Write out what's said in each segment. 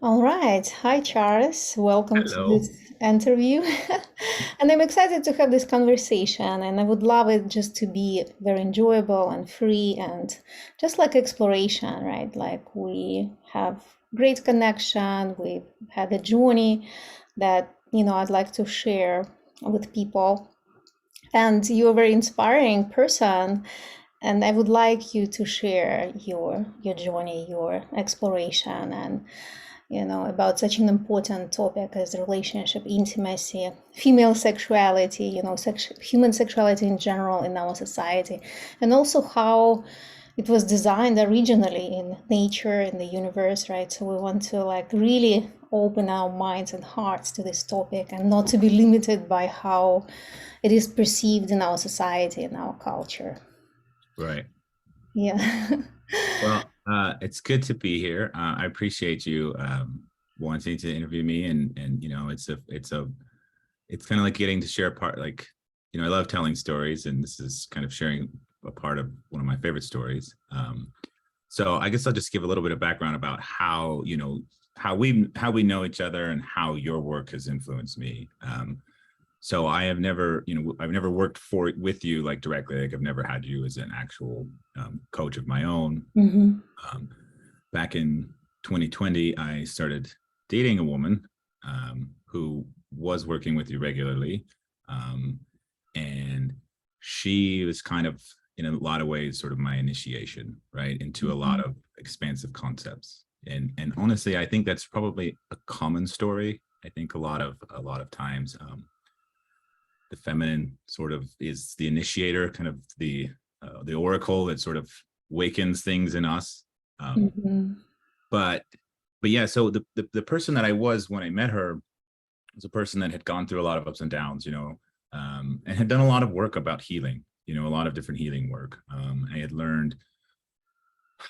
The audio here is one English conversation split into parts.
All right. Hi, Charles. Welcome to Hello. this interview. And I'm excited to have this conversation. And I would love it just to be very enjoyable and free and just like exploration, right? Like we have great connection. We've had a journey that, I'd like to share with people. And you're a very inspiring person. And I would like you to share your journey, your exploration, and about such an important topic as relationship, intimacy, female sexuality, human sexuality in general in our society, and also how it was designed originally in nature, in the universe, right? So we want to like really open our minds and hearts to this topic and not to be limited by how it is perceived in our society, in our culture. Right. Yeah. Well, it's good to be here. I appreciate you wanting to interview me, and it's kind of like getting to share a part. Like, I love telling stories, and this is kind of sharing a part of one of my favorite stories. So I guess I'll just give a little bit of background about how how we know each other and how your work has influenced me. So I have never, I've never worked with you like directly. Like I've never had you as an actual coach of my own. Hmm. Um, Back in 2020, I started dating a woman who was working with you regularly, um, and she was kind of, in a lot of ways, sort of my initiation, right, into a lot of expansive concepts. And honestly, I think that's probably a common story. I think a lot of times. The feminine sort of is the initiator, kind of the oracle that sort of wakens things in us. Um, Hmm. but but yeah, so the person that I was when I met her was a person that had gone through a lot of ups and downs, and had done a lot of work about healing, a lot of different healing work.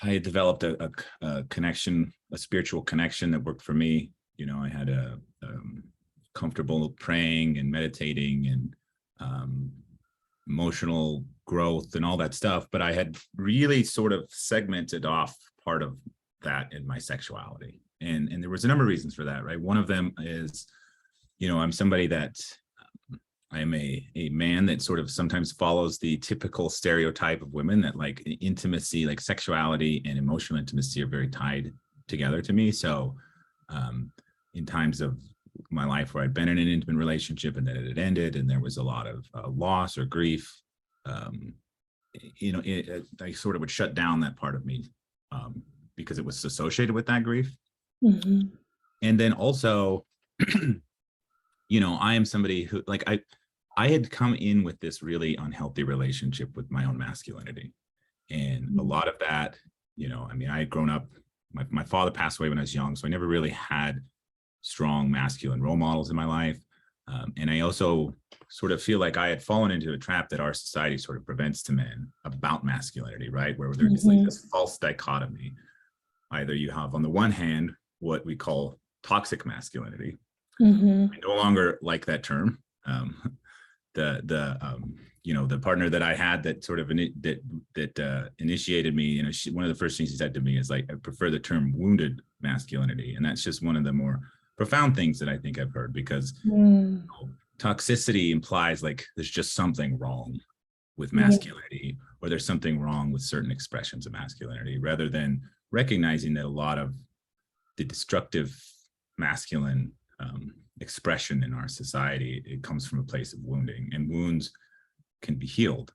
I had developed a connection, a spiritual connection that worked for me. I had a comfortable praying and meditating and um, emotional growth and all that stuff. But I had really sort of segmented off part of that in my sexuality. And there was a number of reasons for that, right? One of them is, I'm somebody that I am a man that sort of sometimes follows the typical stereotype of women that like intimacy, like sexuality and emotional intimacy are very tied together to me. So in times of my life where I'd been in an intimate relationship and then it had ended and there was a lot of loss or grief, um, I sort of would shut down that part of me um, because it was associated with that grief. Hmm. And then also, I am somebody who like I had come in with this really unhealthy relationship with my own masculinity. And a lot of that, I mean, I had grown up, my father passed away when I was young, so I never really had strong masculine role models in my life. And I also sort of feel like I had fallen into a trap that our society sort of prevents to men about masculinity, right? Where there's like Hmm. this false dichotomy. Either you have, on the one hand, what we call toxic masculinity. Hmm. I no longer like that term. The partner that I had that sort of initiated me, one of the first things she said to me is like, I prefer the term wounded masculinity, and that's just one of the more profound things that I think I've heard, because Mm. toxicity implies like there's just something wrong with Yeah. masculinity, or there's something wrong with certain expressions of masculinity, rather than recognizing that a lot of the destructive masculine expression in our society, it comes from a place of wounding, and wounds can be healed,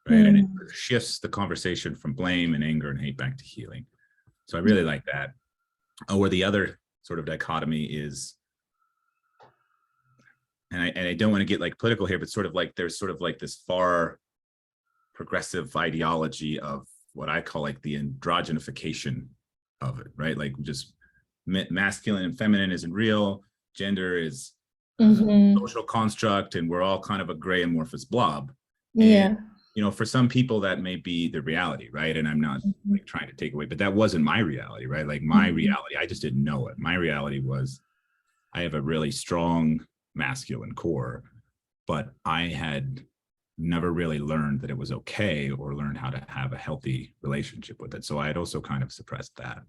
right? And it Mm. shifts the conversation from blame and anger and hate back to healing. So I really like that. Or the other sort of dichotomy is, and I don't want to get like political here, but sort of like there's sort of like this far progressive ideology of what I call like the androgenification of it, right? Like just masculine and feminine isn't real. Gender is a Hmm. social construct, and we're all kind of a gray amorphous blob. And Yeah. for some people that may be the reality, right? And I'm not Mhm. like trying to take away, but that wasn't my reality, right? Like my Mhm. reality, I just didn't know it. My reality was I have a really strong masculine core, but I had never really learned that it was okay or learned how to have a healthy relationship with it. So I had also kind of suppressed that.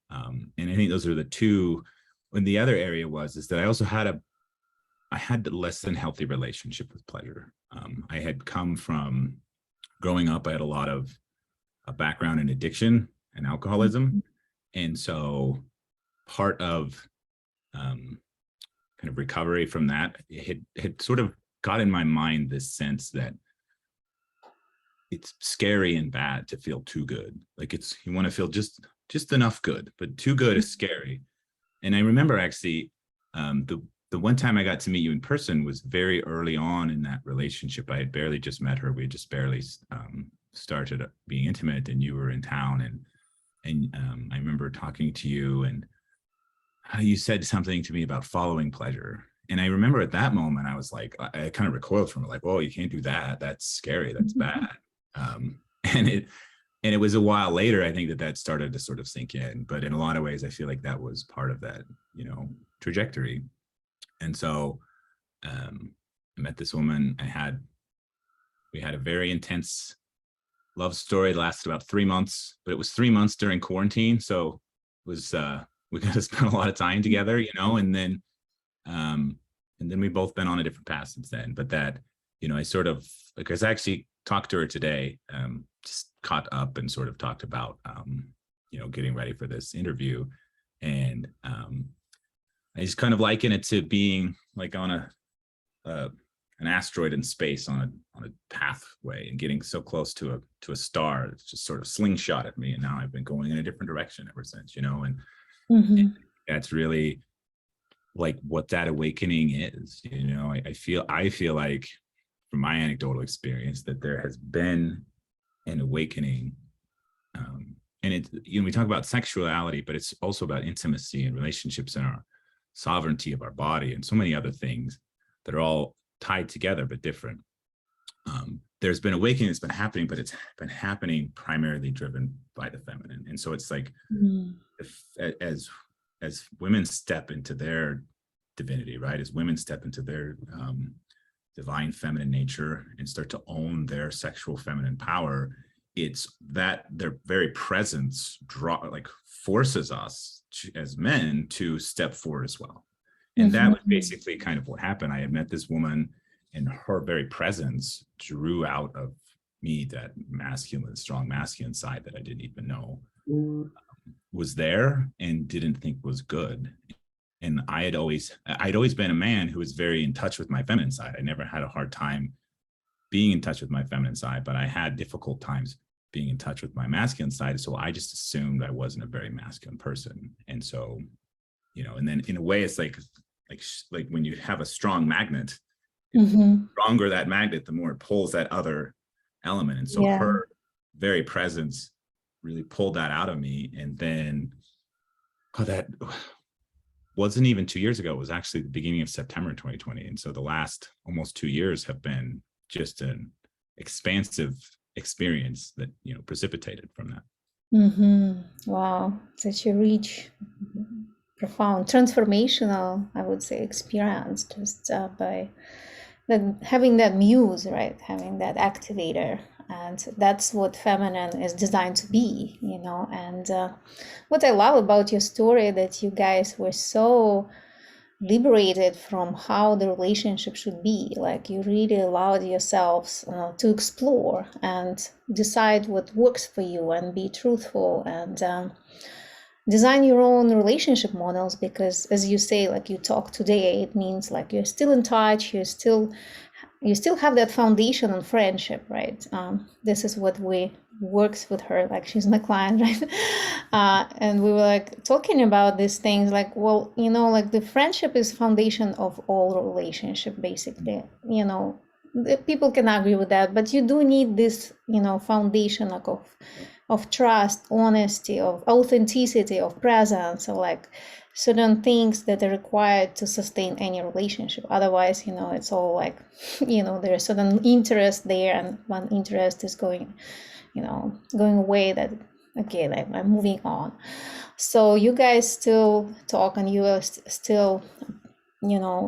And I think those are the two. And the other area is that I also had less than healthy relationship with pleasure. I had come from growing up, I had a lot of a background in addiction and alcoholism. And so part of kind of recovery from that had sort of got in my mind this sense that it's scary and bad to feel too good. Like you want to feel just enough good, but too good is scary. And I remember actually the one time I got to meet you in person was very early on in that relationship. I had barely just met her. We had just barely started being intimate, and you were in town. And I remember talking to you, and you said something to me about following pleasure. And I remember at that moment, I was like, I kind of recoiled from it, like, oh, you can't do that. That's scary. That's bad. And it was a while later, I think that started to sort of sink in. But in a lot of ways, I feel like that was part of that, trajectory. And so I met this woman. We had a very intense love story. It lasted about 3 months, but it was 3 months during quarantine. So it was, we got to spend a lot of time together, and then we've both been on a different path since then. But that, I sort of, because I actually talked to her today, just caught up and sort of talked about, getting ready for this interview. And I just kind of liken it to being like on an asteroid in space on a pathway and getting so close to a star. It's just sort of slingshot at me. And now I've been going in a different direction ever since, and that's really like what that awakening is. I feel like from my anecdotal experience that there has been an awakening. And it, we talk about sexuality, but it's also about intimacy and relationships and our sovereignty of our body and so many other things that are all tied together but different. There's been awakening that's been happening, but it's been happening primarily driven by the feminine. And so it's like as women step into their divinity, right? As women step into their divine feminine nature and start to own their sexual feminine power, it's that their very presence forces us as men to step forward as well. And that was basically kind of what happened. I had met this woman, and her very presence drew out of me that strong masculine side that I didn't even know was there and didn't think was good. And I'd always been a man who was very in touch with my feminine side. I never had a hard time being in touch with my feminine side, but I had difficult times being in touch with my masculine side. So I just assumed I wasn't a very masculine person. And so, and then in a way, it's like when you have a strong magnet, the stronger that magnet, the more it pulls that other element. And so her very presence really pulled that out of me. And then that wasn't even 2 years ago. It was actually the beginning of September 2020. And so the last almost 2 years have been just an expansive experience that, precipitated from that. Wow. Such a rich, profound, transformational, I would say, experience just by having that muse, right? Having that activator. And that's what feminine is designed to be, and what I love about your story, that you guys were so liberated from how the relationship should be. Like you really allowed yourselves to explore and decide what works for you and be truthful and design your own relationship models, because as you say, like you talk today, it means like you're still in touch, you still have that foundation on friendship, right? This is what works with her. Like she's my client, right? And we were like talking about these things, like, well, like the friendship is foundation of all relationship, basically. People can argue with that, but you do need this, foundation like of trust, honesty, of authenticity, of presence, of like certain things that are required to sustain any relationship. Otherwise, it's all like, there's certain interest there, and one interest is going away, that, okay, like I'm moving on. So you guys still talk, and you are still,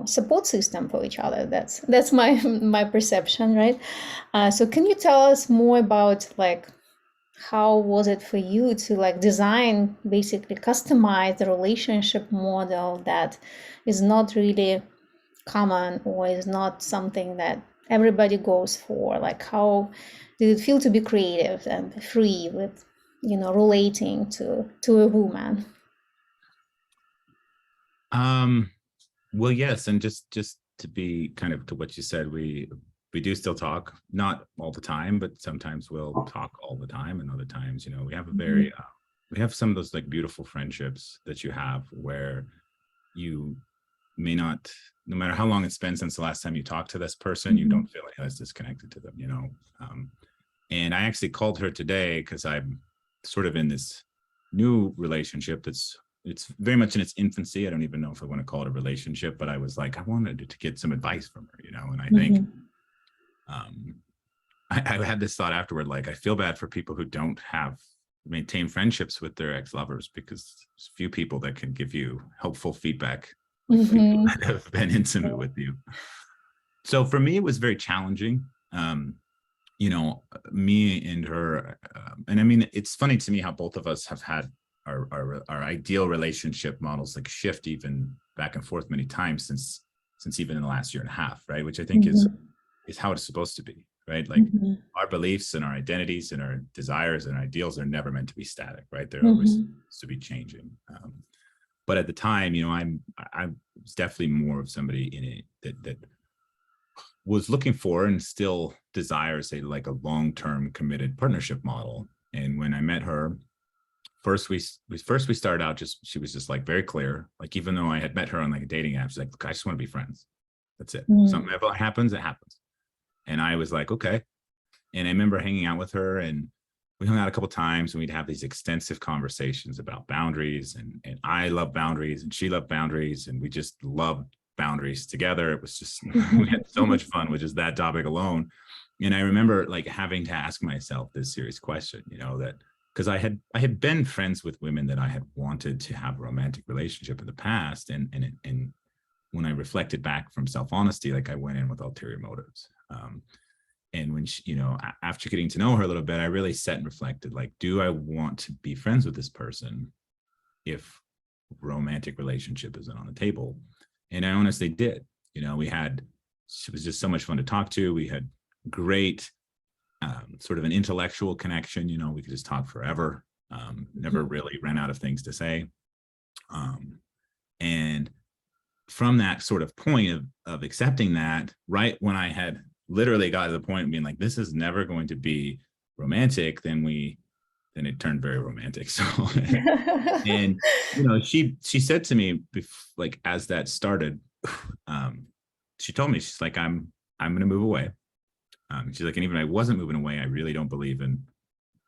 support system for each other. That's my perception, right? So can you tell us more about like how was it for you to like design, basically customize the relationship model that is not really common or is not something that everybody goes for? Like, how did it feel to be creative and free with, relating to a woman? Well, yes, and just to be kind of to what you said, we do still talk, not all the time, but sometimes we'll talk all the time, and other times, we have a very we have some of those like beautiful friendships that you have where you may not, no matter how long it's been since the last time you talked to this person, you don't feel any less disconnected to them. And I actually called her today because I'm sort of in this new relationship it's very much in its infancy. I don't even know if I want to call it a relationship, but I was like, I wanted to get some advice from her, and I think I had this thought afterward, like, I feel bad for people who don't maintain friendships with their ex-lovers, because there's few people that can give you helpful feedback like people that have been intimate with you. So for me, it was very challenging. Me and her, and I mean, it's funny to me how both of us have had our ideal relationship models like shift even back and forth many times since even in the last year and a half, right? Which I think is how it's supposed to be, right? Like our beliefs and our identities and our desires and ideals are never meant to be static, right? They're always supposed to be changing. But at the time, I was definitely more of somebody in it that was looking for and still desires like a long-term committed partnership model. And when I met her, first we started out, she was just like very clear. Like, even though I had met her on like a dating app, she's like, look, I just want to be friends. That's it. Something ever happens, it happens. And I was like, okay. And I remember hanging out with her, and we hung out a couple of times, and we'd have these extensive conversations about boundaries, and I love boundaries and she loved boundaries, and we just loved boundaries together. It was just we had so much fun with just that topic alone. And I remember like having to ask myself this serious question, that because I had been friends with women that I had wanted to have a romantic relationship in the past, and when I reflected back from self-honesty, like I went in with ulterior motives. And when she, after getting to know her a little bit, I really sat and reflected, like, do I want to be friends with this person if romantic relationship isn't on the table? And I honestly did. It was just so much fun to talk to. We had great sort of an intellectual connection. We could just talk forever. Never really ran out of things to say. And from that sort of point of accepting that, right when I had literally got to the point of being like, this is never going to be romantic, then it turned very romantic. So, and she said to me, like, as that started, she told me, she's like, I'm going to move away. She's like, and even if I wasn't moving away, I really don't believe in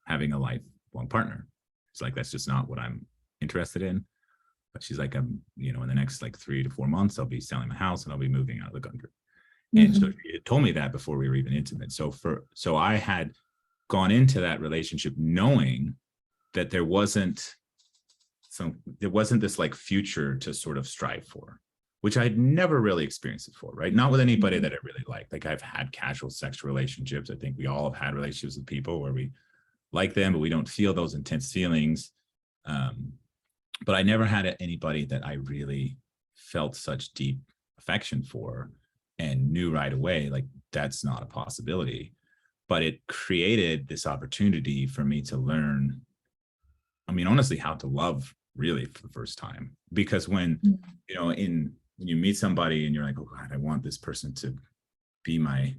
having a lifelong partner. It's like, that's just not what I'm interested in. But she's like, in the next like 3 to 4 months, I'll be selling my house and I'll be moving out of the country. And so she told me that before we were even intimate. So I had gone into that relationship knowing that there wasn't this like future to sort of strive for, which I had never really experienced before, right? Not with anybody that I really liked. Like, I've had casual sexual relationships. I think we all have had relationships with people where we like them, but we don't feel those intense feelings. But I never had anybody that I really felt such deep affection for and knew right away, like, that's not a possibility. But it created this opportunity for me to learn, I mean, honestly, how to love really for the first time. Because when, when you meet somebody and you're like, oh God, I want this person to be my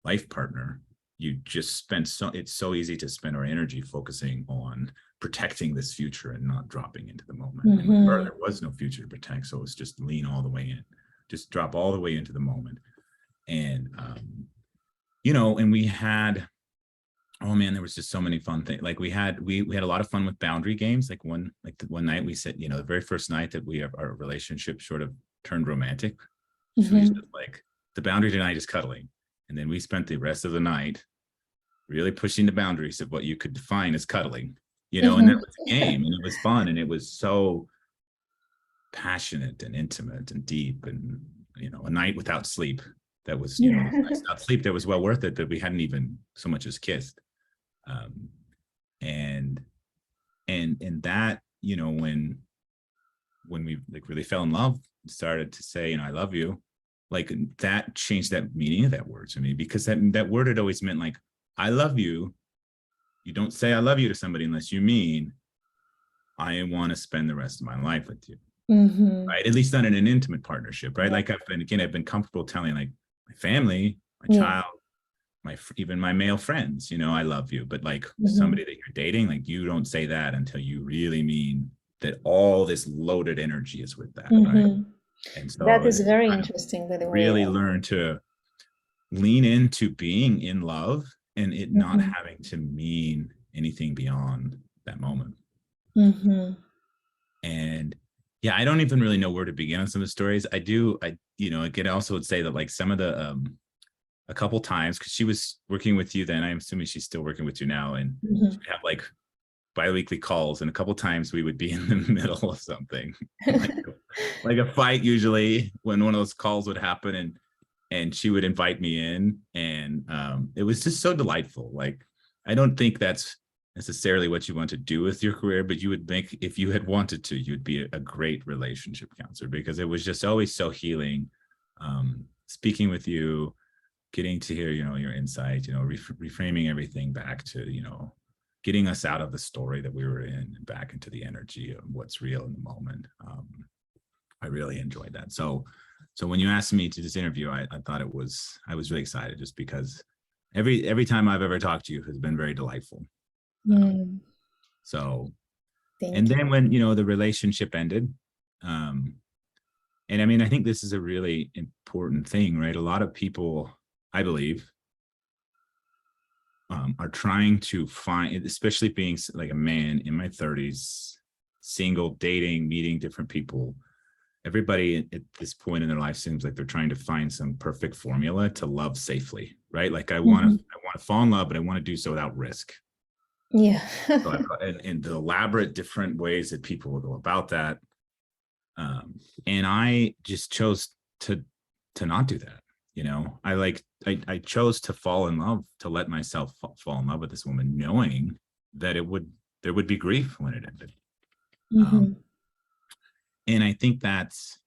life partner, you just spend it's so easy to spend our energy focusing on protecting this future and not dropping into the moment. And with her, there was no future to protect. So it's just lean all the way in, just drop all the way into the moment. And, and we had, oh man, there was just so many fun things. Like we had a lot of fun with boundary games. Like one night we said, the very first night that our relationship sort of turned romantic, she was just like, the boundary tonight is cuddling. And then we spent the rest of the night really pushing the boundaries of what you could define as cuddling, and that was a game, and it was fun, and it was so passionate and intimate and deep, and, a night without sleep that was, without sleep that was well worth it, that we hadn't even so much as kissed. And that, you know, when we like really fell in love, started to say, you know, I love you, like that changed that meaning of that word to me, because that word had always meant like, I love you. You don't say I love you to somebody unless you mean I want to spend the rest of my life with you. Mm-hmm. Right? At least not in an intimate partnership, right? Yeah. Like I've been comfortable telling like my family, my Yeah. child, even my male friends, you know, I love you. But like Mm-hmm. somebody that you're dating, like you don't say that until you really mean that all this loaded energy is with that, right? Mm-hmm. And That so is very trying to interesting, by the way. really learn to lean into being in love and it not Mm-hmm. having to mean anything beyond that moment. Mm-hmm. And yeah, I don't even really know where to begin on some of the stories. You know, I could also would say that like some of the a couple times, because she was working with you then, I'm assuming she's still working with you now, and Mm-hmm. she'd have like biweekly calls, and a couple times we would be in the middle of something, like a fight usually, when one of those calls would happen, and she would invite me in, and it was just so delightful. Like I don't think that's necessarily what you want to do with your career, but you would make, if you had wanted to, you'd be a great relationship counselor, because it was just always so healing, speaking with you, getting to hear, you know, your insight, you know, reframing everything back to, you know, getting us out of the story that we were in and back into the energy of what's real in the moment. I really enjoyed that. So when you asked me to this interview, I thought I was really excited, just because every time I've ever talked to you has been very delightful. Um, Mm, so, and thank you. then when, you know, the relationship ended, um, and I mean, I think this is a really important thing, right? A lot of people, I believe, are trying to find, especially being like a man in my 30s, single, dating, meeting different people. Everybody at this point in their life seems like they're trying to find some perfect formula to love safely, right? Like Mhm. I want to fall in love, but I want to do so without risk. Yeah. So and the elaborate different ways that people will go about that. And I just chose to not do that. You know, I chose to fall in love, to let myself fall in love with this woman, knowing that there would be grief when it ended. Um, Hmm. and I think that's,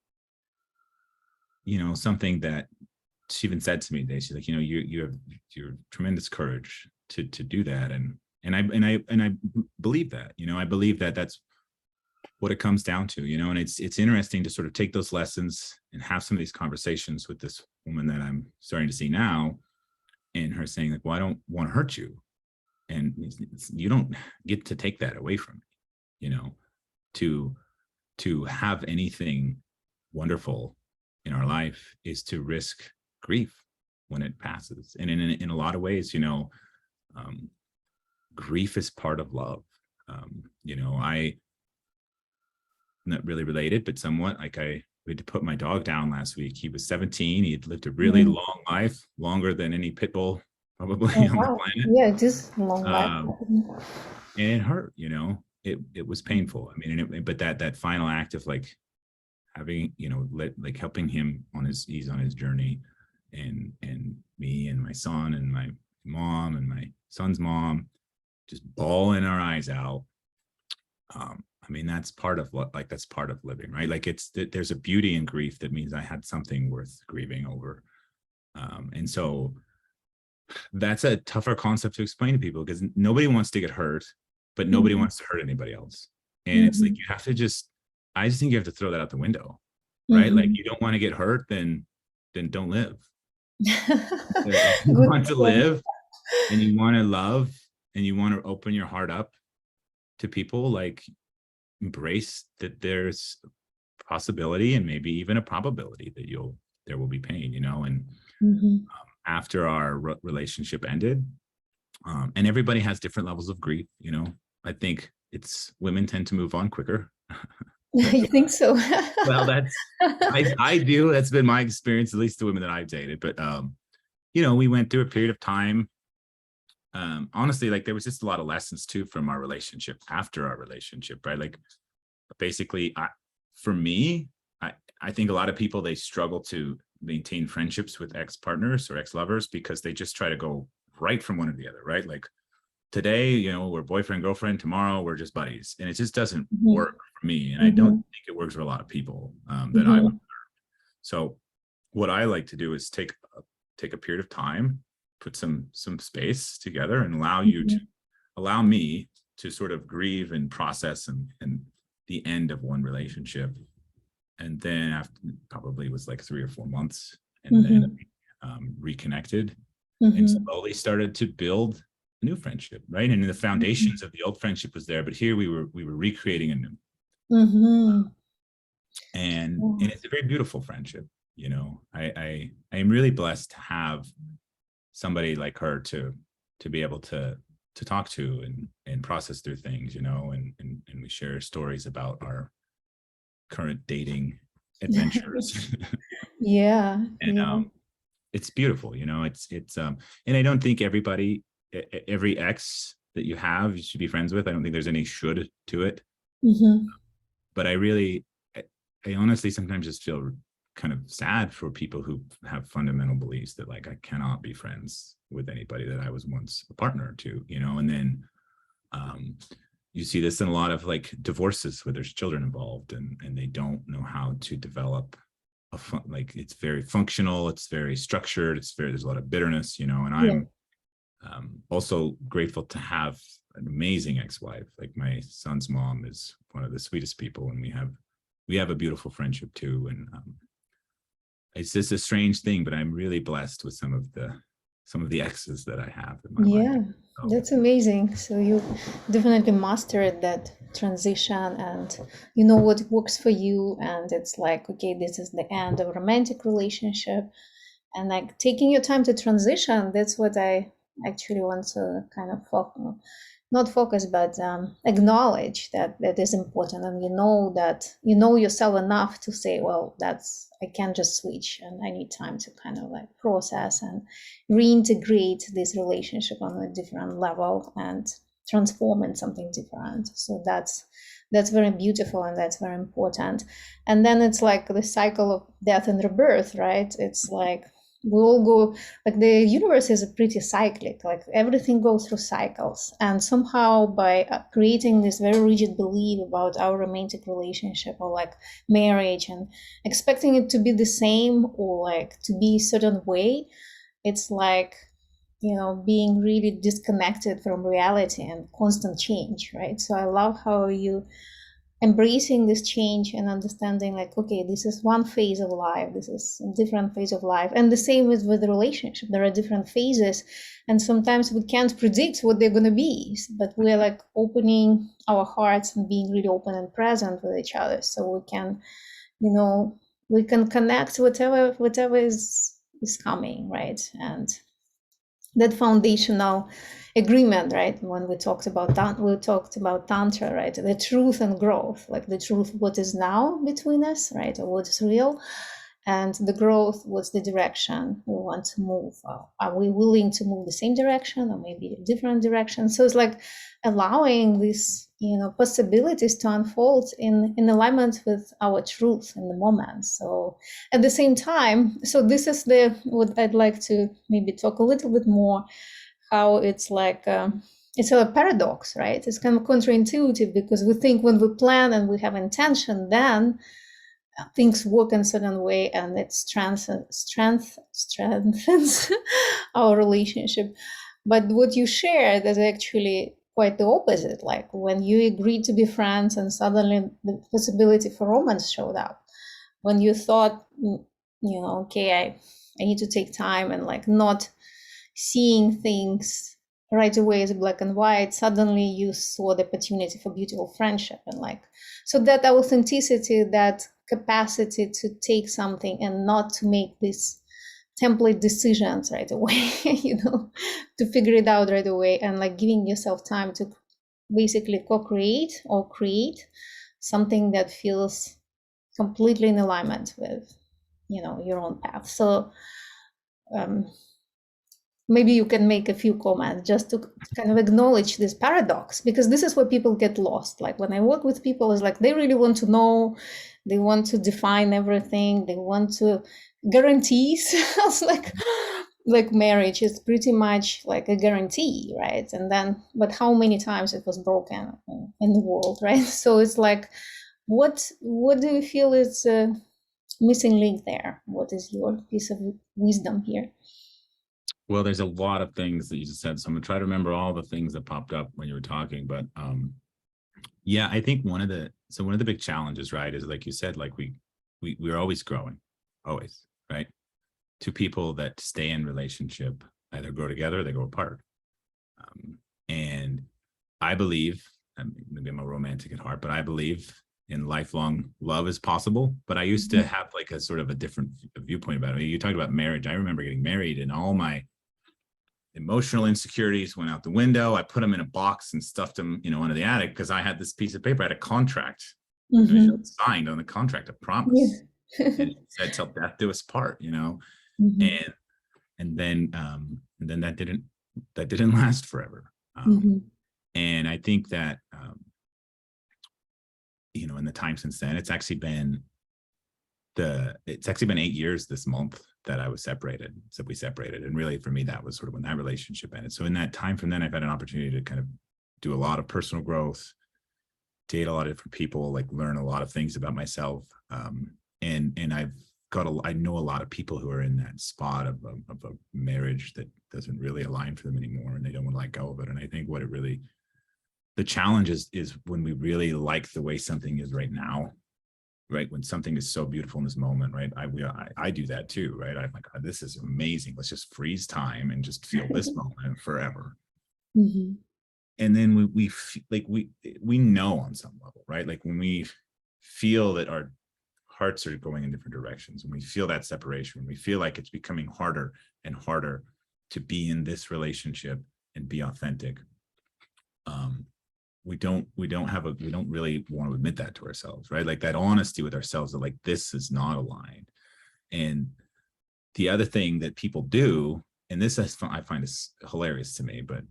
you know, something that she even said to me today. She's like, you know, you have your tremendous courage to do that, and I believe that. You know, I believe that that's what it comes down to. You know, and it's interesting to sort of take those lessons and have some of these conversations with this woman that I'm starting to see now, and her saying like, well, I don't want to hurt you, and you don't get to take that away from me. You know, to have anything wonderful in our life is to risk grief when it passes. And in a lot of ways, you know, um, grief is part of love. You know, I not really related, but somewhat, like we had to put my dog down last week. He was 17. He had lived a really Mm. long life, longer than any pit bull probably Oh, on the wow. planet. Yeah, it is a long life. Um, and it hurt, you know, it was painful. I mean, but that final act of like having, you know, like helping him on he's on his journey, and me and my son and my mom and my son's mom just bawling our eyes out. I mean, that's part of what, like, that's part of living, right? Like there's a beauty in grief that means I had something worth grieving over. And so that's a tougher concept to explain to people, because nobody wants to get hurt, but nobody Hmm. wants to hurt anybody else. And it's like, Hmm. you have to just, I just think you have to throw that out the window, right? Like, Hmm. you don't want to get hurt, then don't live. If you Good want to point. live and you want to love and you want to open your heart up to people, like, embrace that there's possibility and maybe even a probability that there will be pain, you know. And Hmm. after our relationship ended, and everybody has different levels of grief, you know. I think it's women tend to move on quicker. You think so? Well, that's, I do, that's been my experience, at least the women that I've dated. But you know, we went through a period of time, honestly, like there was just a lot of lessons too from our relationship, after our relationship, right? Like, basically, for me, I think a lot of people, they struggle to maintain friendships with ex-partners or ex-lovers because they just try to go right from one to the other, right? Like, today, you know, we're boyfriend, girlfriend, tomorrow we're just buddies. And it just doesn't Mm-hmm. work for me. And I don't Mm-hmm. think it works for a lot of people that I would. Mm-hmm. So what I like to do is take a period of time, put some space together, and allow me to sort of grieve and process and the end of one relationship. And then after, probably it was like 3 or 4 months, and then Mm-hmm. reconnected and Mm-hmm. slowly started to build a new friendship, right? And the foundations of the old friendship was there, but here we were recreating a new. Mm-hmm. And it's a very beautiful friendship. You know, I am really blessed to have somebody like her to be able to talk to and process through things, you know, and we share stories about our current dating adventures. Yeah, And yeah. it's beautiful, you know. It's and I don't think every ex that you have you should be friends with. I don't think there's any should to it. Mm-hmm. But I honestly sometimes just feel kind of sad for people who have fundamental beliefs that like I cannot be friends with anybody that I was once a partner to, you know. And then um you see this in a lot of like divorces where there's children involved, and they don't know how to develop like it's very functional, it's very structured, there's a lot of bitterness, you know. And Yeah. I'm also grateful to have an amazing ex-wife. Like my son's mom is one of the sweetest people, and we have a beautiful friendship too. And it's just a strange thing, but I'm really blessed with some of the exes that I have in my life. Yeah, So that's amazing. So you definitely mastered that transition and you know what works for you. And it's like, okay, this is the end of a romantic relationship. And like taking your time to transition, that's what I actually want to kind of focus, not focus, but acknowledge that that is important. And you know that you know yourself enough to say, well, that's, I can't just switch and I need time to kind of like process and reintegrate this relationship on a different level and transform in something different. So that's very beautiful and that's very important. And then it's like the cycle of death and rebirth, right? It's like we all go, like the universe is pretty cyclic, like everything goes through cycles. And somehow by creating this very rigid belief about our romantic relationship or like marriage and expecting it to be the same or like to be a certain way, it's like, you know, being really disconnected from reality and constant change, right? So I love how you embracing this change and understanding like, okay, this is one phase of life, this is a different phase of life. And the same with the relationship, there are different phases and sometimes we can't predict what they're going to be, but we're like opening our hearts and being really open and present with each other so we can, you know, we can connect whatever is coming, right? And that foundational agreement, right? When we talked about Tantra, right? The truth and growth, like the truth, what is now between us, right? Or what is real, and the growth, what's the direction we want to move. Are we willing to move the same direction or maybe a different direction? So it's like allowing these, you know, possibilities to unfold in alignment with our truth in the moment. So at the same time, so this is the what I'd like to maybe talk a little bit more, how it's like it's a paradox, right? It's kind of counterintuitive because we think when we plan and we have intention, then things work in a certain way and it strengthens our relationship. But what you shared is actually quite the opposite. Like when you agreed to be friends and suddenly the possibility for romance showed up. When you thought, you know, okay, I need to take time and like not seeing things right away as black and white, suddenly you saw the opportunity for beautiful friendship. And like, so that authenticity, that capacity to take something and not to make these template decisions right away, you know, to figure it out right away, and like giving yourself time to basically co-create or create something that feels completely in alignment with, you know, your own path. So maybe you can make a few comments just to kind of acknowledge this paradox, because this is where people get lost. Like when I work with people, it's like they really want to know, they want to define everything, they want to guarantees. I was like, like marriage is pretty much like a guarantee, right? And then, but how many times it was broken in the world, right? So it's like, what do you feel is a missing link there? What is your piece of wisdom here? Well, there's a lot of things that you just said, so I'm gonna try to remember all the things that popped up when you were talking. But yeah, I think one of the big challenges, right, is like you said, like we're always growing, always, right? Two people that stay in relationship either grow together or they go apart. And I believe, I mean, maybe I'm a romantic at heart, but I believe in lifelong love is possible. But I used to have like a sort of a different viewpoint about it. You talked about marriage. I remember getting married and all my emotional insecurities went out the window. I put them in a box and stuffed them, under the attic because I had this piece of paper. I had a contract, Mm-hmm. signed on the contract, a Yeah. promise, and it said "till death do us part," Mm-hmm. and and then that didn't last forever. Mm-hmm. And I think that in the time since then, it's actually been 8 years this month that we separated. And really for me, that was sort of when that relationship ended. So in that time from then, I've had an opportunity to kind of do a lot of personal growth, date a lot of different people, like learn a lot of things about myself. And I know a lot of people who are in that spot of a marriage that doesn't really align for them anymore, and they don't want to let go of it. And I think the challenge is when we really like the way something is right now, right? When something is so beautiful in this moment, right? I do that too, right? I'm like, oh, this is amazing. Let's just freeze time and just feel this moment forever. Mm-hmm. And then we know on some level, right? Like when we feel that our hearts are going in different directions, when we feel that separation, when we feel like it's becoming harder and harder to be in this relationship and be authentic, we don't really want to admit that to ourselves, right? Like that honesty with ourselves that like this is not aligned. And the other thing that people do, and this I find is hilarious to me, but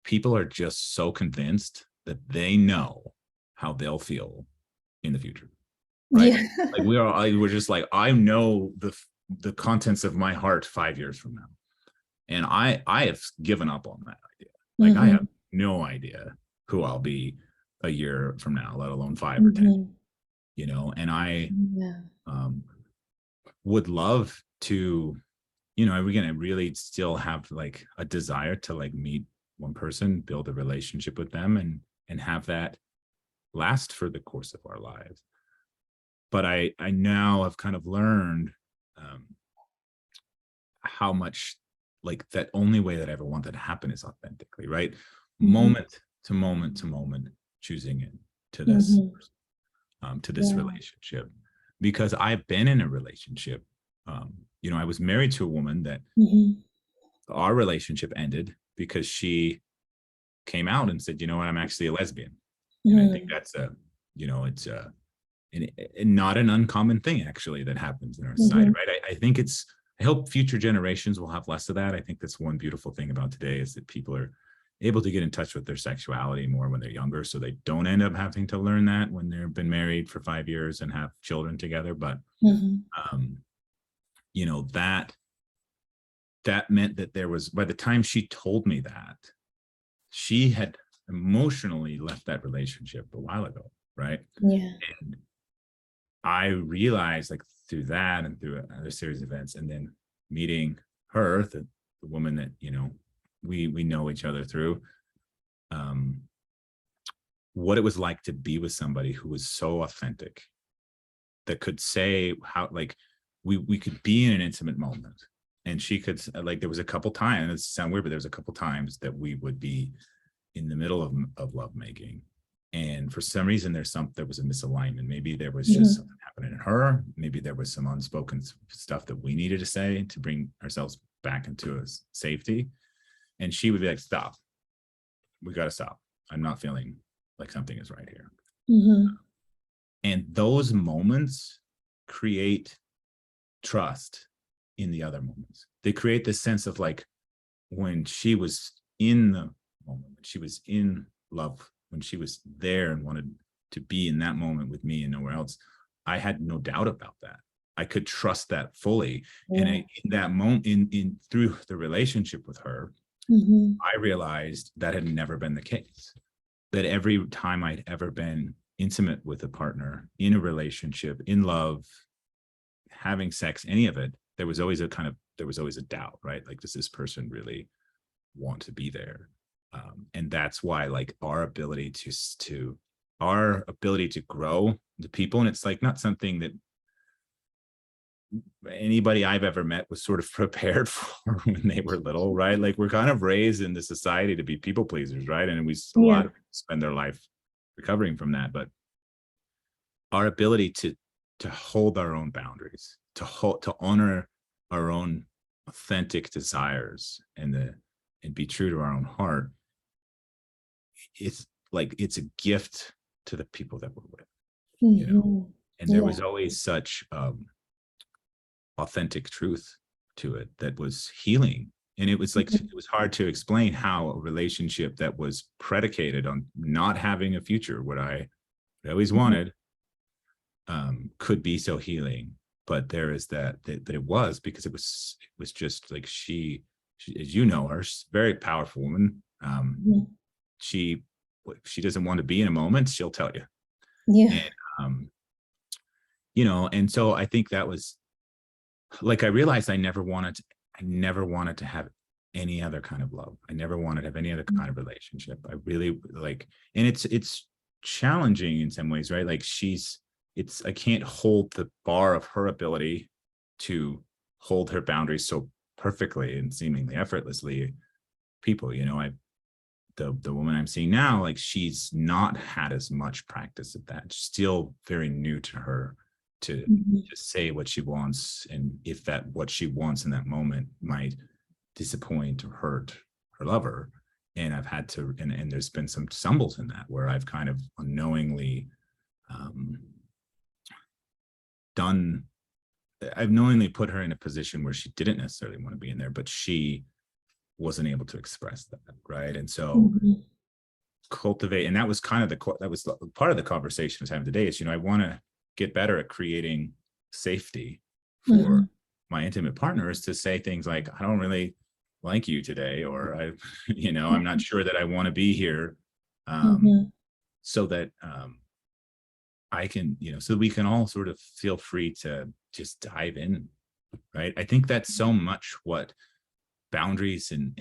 people are just so convinced that they know how they'll feel in the future, right? Yeah. Like we're just like, I know the contents of my heart 5 years from now, and I have given up on that idea. Like I Mm-hmm. have no idea who I'll be a year from now, let alone 5 or 10. Mm-hmm. And I Yeah. um, would love to, again, I really still have like a desire to like meet one person, build a relationship with them, and have that last for the course of our lives. But I now have kind of learned um, how much like that only way that I ever want that to happen is authentically, right? Mm-hmm. Moment to moment to moment, choosing it to this Mm-hmm. to this Yeah. relationship, because I've been in a relationship. I was married to a woman that Mm-hmm. our relationship ended because she came out and said, what, I'm actually a lesbian. And I think Mm-hmm. that's it's and not an uncommon thing actually that happens in our society, Mm-hmm. right? I hope future generations will have less of that. I think that's one beautiful thing about today is that people are able to get in touch with their sexuality more when they're younger, so they don't end up having to learn that when they've been married for 5 years and have children together. But Mm-hmm. um, that meant that there was, by the time she told me that, she had emotionally left that relationship a while ago, right? Yeah. And I realized, like, through that and through another series of events, and then meeting her, the woman that we know each other through, um, what it was like to be with somebody who was so authentic, that could say how, like, we could be in an intimate moment, and she could, like, there was a couple times, it sounds weird, but there was a couple times that we would be in the middle of lovemaking, and for some reason there was a misalignment. Maybe there was just Mm-hmm. something happening in her, maybe there was some unspoken stuff that we needed to say to bring ourselves back into a safety, and she would be like, stop, we got to stop, I'm not feeling like something is right here. Mm-hmm. And those moments create trust in the other moments. They create this sense of like, when she was in the moment, when she was in love, when she was there and wanted to be in that moment with me and nowhere else, I had no doubt about that. I could trust that fully. And Yeah. in that moment, in through the relationship with her, Mm-hmm. I realized that had never been the case. That every time I'd ever been intimate with a partner, in a relationship, in love, having sex, any of it, there was always a doubt, right? Like, does this person really want to be there? And that's why, like, our ability to grow the people, and it's like not something that anybody I've ever met was sort of prepared for when they were little, right? Like, we're kind of raised in the society to be people pleasers, right? And a lot Yeah. of people spend their life recovering from that. But our ability to hold our own boundaries, to honor our own authentic desires, and be true to our own heart, it's like it's a gift to the people that we're with, you know. Mm-hmm. And there Yeah. was always such authentic truth to it that was healing. And it was like, Mm-hmm. it was hard to explain how a relationship that was predicated on not having a future, what I always wanted, could be so healing. But there is that it was, because it was just like she, as you know her, she's a very powerful woman. Mm-hmm. She she doesn't want to be in a moment, she'll tell you. Yeah. And and so I think that was, like, I realized I never wanted to have any other kind of love. I never wanted to have any other kind of relationship. I really, like, and it's challenging in some ways, right? Like, I can't hold the bar of her ability to hold her boundaries so perfectly and seemingly effortlessly. People, the woman I'm seeing now, like, she's not had as much practice at that. Still very new to her to Mm-hmm. just say what she wants, and if that what she wants in that moment might disappoint or hurt her lover. And I've had to, and there's been some stumbles in that where I've kind of unknowingly um, done. I've knowingly put her in a position where she didn't necessarily want to be in there, but she wasn't able to express that, right? And so Mm-hmm. cultivate, and that was kind of that was part of the conversation I was having today, is I want to get better at creating safety Mm-hmm. for my intimate partners to say things like, I don't really like you today, or I'm not sure that I want to be here, Mm-hmm. so that I can, so we can all sort of feel free to just dive in, right? I think that's so much what boundaries and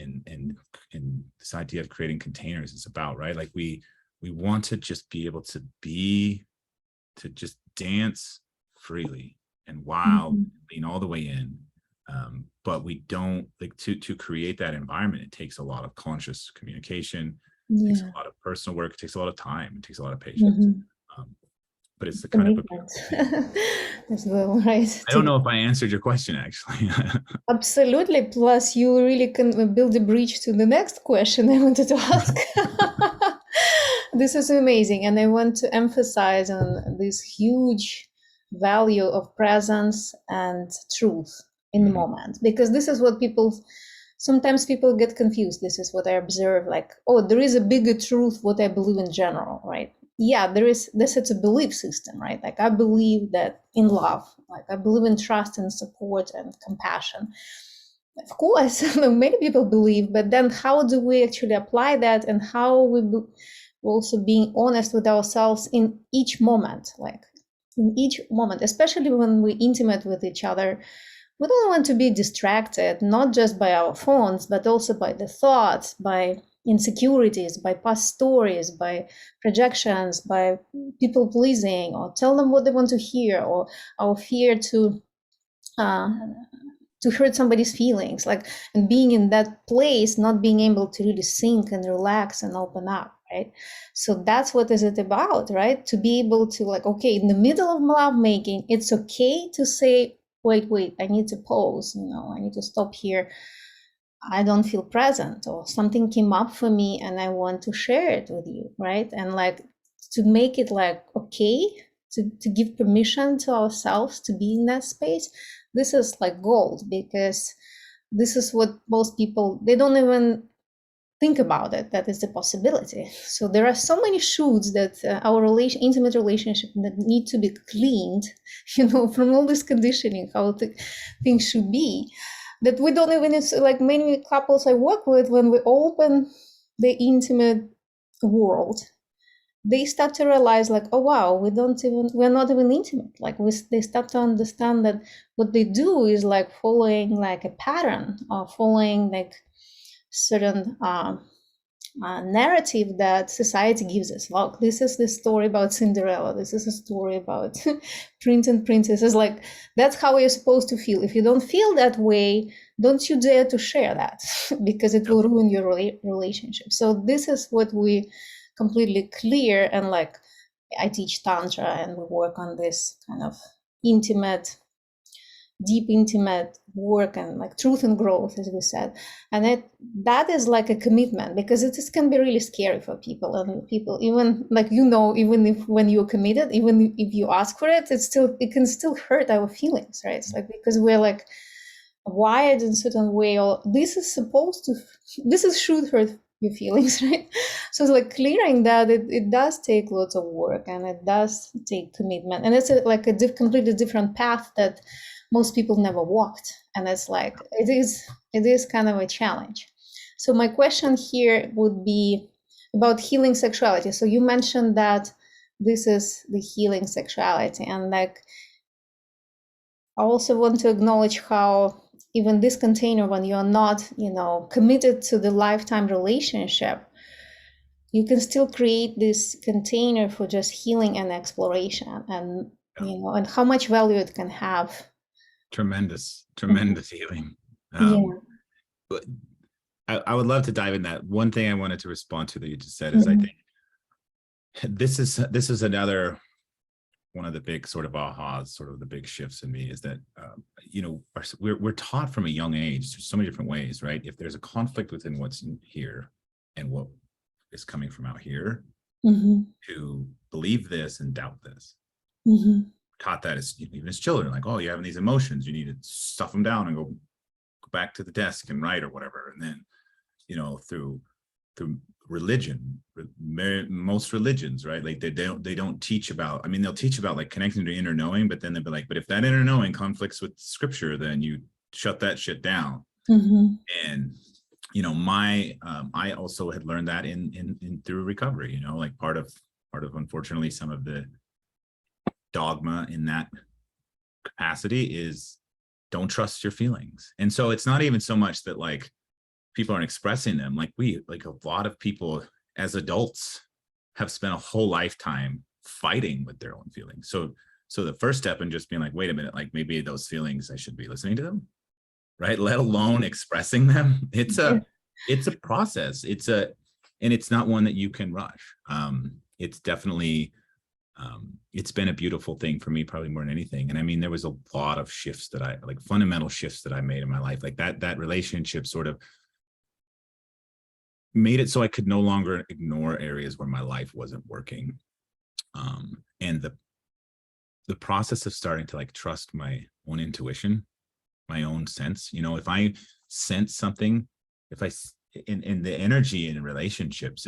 this idea of creating containers is about, right? Like, we want to just be able to just dance freely and wow, Mm-hmm. being all the way in. But we don't, like, to create that environment, it takes a lot of conscious communication, it takes Yeah. a lot of personal work, it takes a lot of time, it takes a lot of patience. Mm-hmm. um, but it's the kind of a Commitment beautiful thing. as well, right? I To don't know if I answered your question, actually. absolutely. Plus, you really can build a bridge to the next question I wanted to ask. This is amazing. And I want to emphasize on this huge value of presence and truth in the Mhm. moment, because this is what sometimes people get confused. This is what I observe, like, oh, there is a bigger truth, what I believe in general, right? Yeah, there is this, it's a belief system, right? Like, I believe that in love, like, I believe in trust and support and compassion. Of course, many people believe, but then how do we actually apply that, and how we also being honest with ourselves in each moment, like in each moment, especially when we're intimate with each other. We don't want to be distracted, not just by our phones, but also by the thoughts, by insecurities, by past stories, by projections, by people pleasing, or tell them what they want to hear, or our fear uh, to hurt somebody's feelings, like, and being in that place, not being able to really sink and relax and open up, right? So that's what is it about, right? To be able to, like, okay, in the middle of love making, it's okay to say, wait, I need to pause, I need to stop here. I don't feel present, or something came up for me and I want to share it with you, right? And like, to make it like okay, to give permission to ourselves to be in that space. This is like gold, because this is what most people, they don't even think about it, that is a possibility. So there are so many shoots that our intimate relationship that need to be cleaned, from all this conditioning, how things should be, that we don't even, it's like many couples I work with, when we open the intimate world, they start to realize like, oh wow, we're not even intimate. Like they start to understand that what they do is like following like a pattern, or following like certain narrative that society gives us. Well, this is the story about Cinderella. This is a story about prince and princesses. Like, that's how you're supposed to feel. If you don't feel that way, don't you dare to share that, because it will ruin your relationship. So this is what we completely clear. And like, I teach Tantra, and we work on this kind of deep intimate work, and like truth and growth, as we said. And that is like a commitment, because it can be really scary for people. And people, even like, even if when you're committed, even if you ask for it, it can still hurt our feelings, right? It's like, because we're like wired in a certain way, or this should hurt your feelings, right? So it's like clearing that, it does take lots of work, and it does take commitment, and it's like a completely different path that most people never walked. And it's like, it is kind of a challenge. So my question here would be about healing sexuality. So you mentioned that this is the healing sexuality, and like, I also want to acknowledge how even this container, when you're not, committed to the lifetime relationship, you can still create this container for just healing and exploration, and and how much value it can have. Tremendous healing. Yeah. But I would love to dive in that. One thing I wanted to respond to that you just said is, I think this is another one of the big sort of ahas, sort of the big shifts in me, is that we're taught from a young age, there's so many different ways, right? If there's a conflict within what's in here and what is coming from out here, to believe this and doubt this. Taught that even as children, like, oh, you're having these emotions, you need to stuff them down and go back to the desk and write or whatever. And then through religion, most religions, right, like they don't teach about, they'll teach about like connecting to inner knowing, but then they'll be like, but if that inner knowing conflicts with scripture, then you shut that shit down. And I also had learned that in through recovery, like part of unfortunately some of the dogma in that capacity is don't trust your feelings. And so it's not even so much that like people aren't expressing them. Like a lot of people as adults have spent a whole lifetime fighting with their own feelings. So the first step in just being like, wait a minute, like maybe those feelings, I should be listening to them, right? Let alone expressing them. It's a process. And it's not one that you can rush. It's definitely, it's been a beautiful thing for me, probably more than anything. And there was a lot of shifts that fundamental shifts that I made in my life. Like that relationship sort of made it so I could no longer ignore areas where my life wasn't working. And the process of starting to like trust my own intuition, my own sense, if I sense something, in the energy in relationships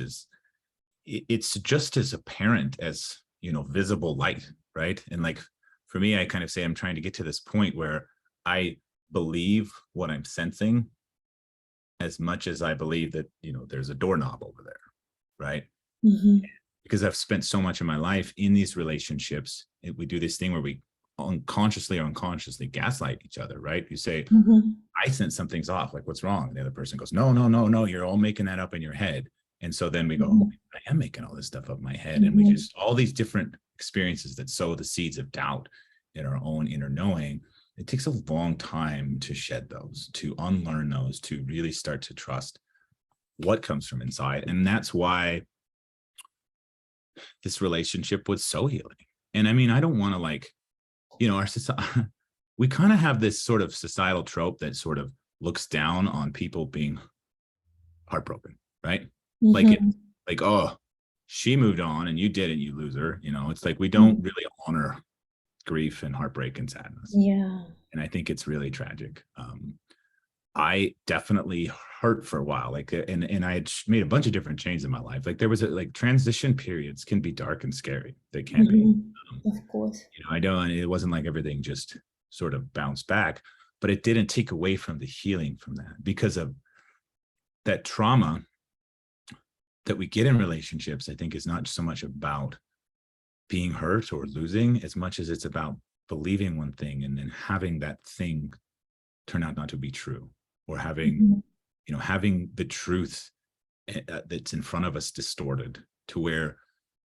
it's just as apparent as, visible light, right? And like, for me, I kind of say I'm trying to get to this point where I believe what I'm sensing as much as I believe that, there's a doorknob over there, right? Because I've spent so much of my life in these relationships. We do this thing where we unconsciously or unconsciously gaslight each other, right? You say, I sense something's off, like what's wrong? And the other person goes, no, you're all making that up in your head. And so then we go, I am making all this stuff up in my head. And we just, all these different experiences that sow the seeds of doubt in our own inner knowing. It takes a long time to shed those, to unlearn those, to really start to trust what comes from inside. And that's why this relationship was so healing. And I don't want to like, our society, we kind of have this sort of societal trope that sort of looks down on people being heartbroken, right? Like, oh, she moved on and you didn't, you loser. It's like, we don't really honor grief and heartbreak and sadness. Yeah. And I think it's really tragic. I definitely hurt for a while. Like, and I had made a bunch of different changes in my life. Like there was like transition periods can be dark and scary. They can be. Of course. I don't, it wasn't like everything just sort of bounced back, but it didn't take away from the healing from that, because of that trauma that we get in relationships. I think is not so much about being hurt or losing as much as it's about believing one thing and then having that thing turn out not to be true, or having, having the truth that's in front of us distorted, to where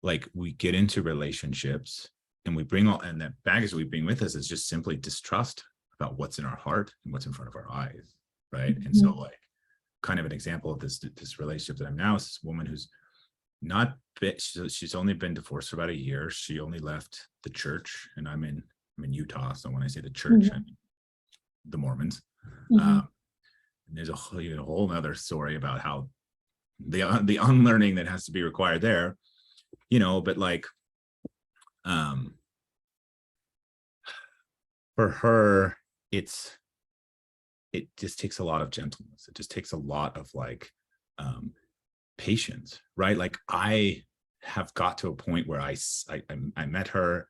like we get into relationships and we bring all, and that baggage we bring with us is just simply distrust about what's in our heart and what's in front of our eyes, right? And so like kind of an example of this relationship that I'm now is this woman who's not she's only been divorced for about a year. She only left the church, and I'm in Utah, so when I say the church, I mean the Mormons. And there's a whole other story about how the unlearning that has to be required there, but like for her, it just takes a lot of gentleness. It just takes a lot of like patience, right? Like I have got to a point where I met her,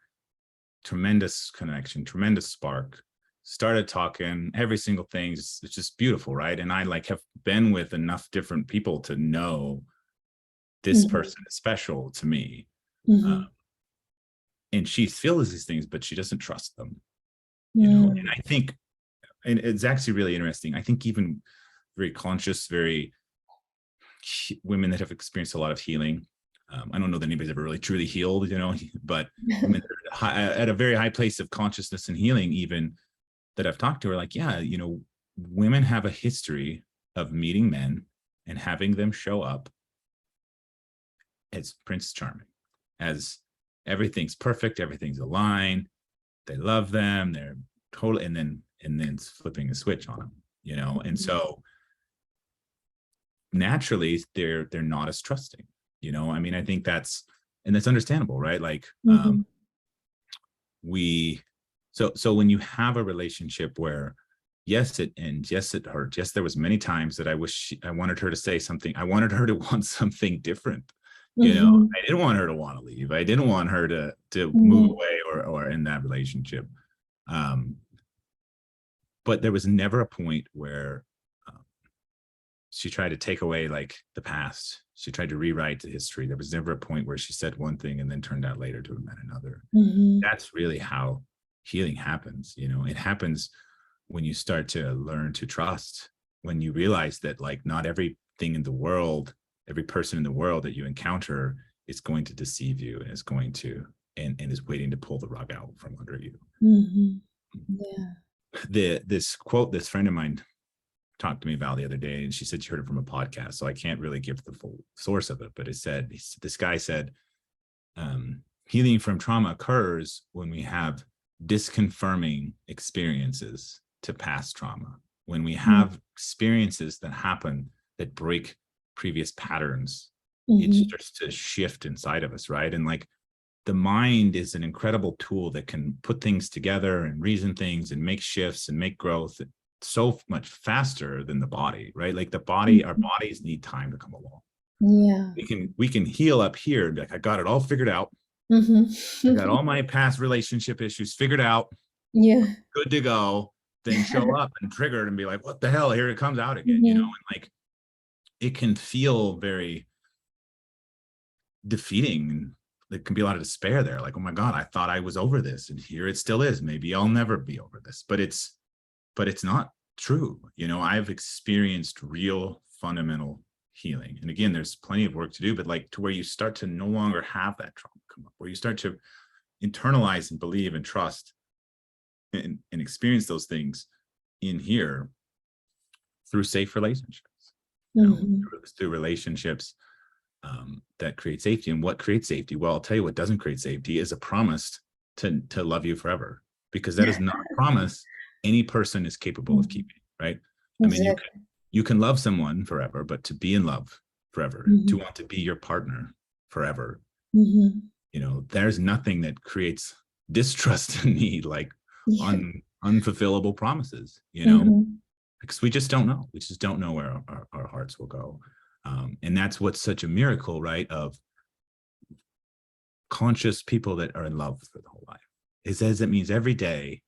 tremendous connection, tremendous spark, started talking, every single thing, it's just beautiful, right? And I like have been with enough different people to know this person is special to me. And she feels these things, but she doesn't trust them, and I think, and it's actually really interesting, I think even very conscious, very women that have experienced a lot of healing, I don't know that anybody's ever really truly healed, but women at a very high place of consciousness and healing, even that I've talked to, are like, yeah, women have a history of meeting men and having them show up as Prince Charming, as everything's perfect, everything's aligned, they love them, they're totally, and then flipping a switch on them, and so naturally they're not as trusting. I mean, I think that's understandable, right? Like so when you have a relationship where yes it ends, yes it hurt, yes there was many times that I wanted her to say something, I wanted her to want something different, I didn't want her to want to leave, I didn't want her to move away or in that relationship, but there was never a point where she tried to take away like the past. She tried to rewrite the history. There was never a point where she said one thing and then turned out later to have meant another. That's really how healing happens. It happens when you start to learn to trust, when you realize that like not everything in the world, every person in the world that you encounter is going to deceive you and is going to, and is waiting to pull the rug out from under you. This quote, this friend of mine talked to me about the other day, and she said she heard it from a podcast, so I can't really give the full source of it, but it said, this guy said, healing from trauma occurs when we have disconfirming experiences to past trauma, when we have experiences that happen that break previous patterns. It starts to shift inside of us, right? And like the mind is an incredible tool that can put things together and reason things and make shifts and make growth so much faster than the body, right? Like the body, our bodies need time to come along. We can heal up here and be like, I got it all figured out. I got all my past relationship issues figured out. Good to go. Then show up and trigger it and be like, what the hell? Here it comes out again, and like it can feel very defeating. There can be a lot of despair there. Like, oh my God, I thought I was over this, and here it still is. Maybe I'll never be over this, but it's not true. I've experienced real fundamental healing. And again, there's plenty of work to do, but like to where you start to no longer have that trauma come up, where you start to internalize and believe and trust and experience those things in here through safe relationships, through relationships that create safety. And what creates safety? Well, I'll tell you what doesn't create safety is a promise to love you forever, because that is not a promise any person is capable of keeping, right? I mean, you can love someone forever, but to be in love forever, to want to be your partner forever, there's nothing that creates distrust in me like unfulfillable promises, because we just don't know. We just don't know where our hearts will go. And that's what's such a miracle, right? Of conscious people that are in love for the whole life. It means every day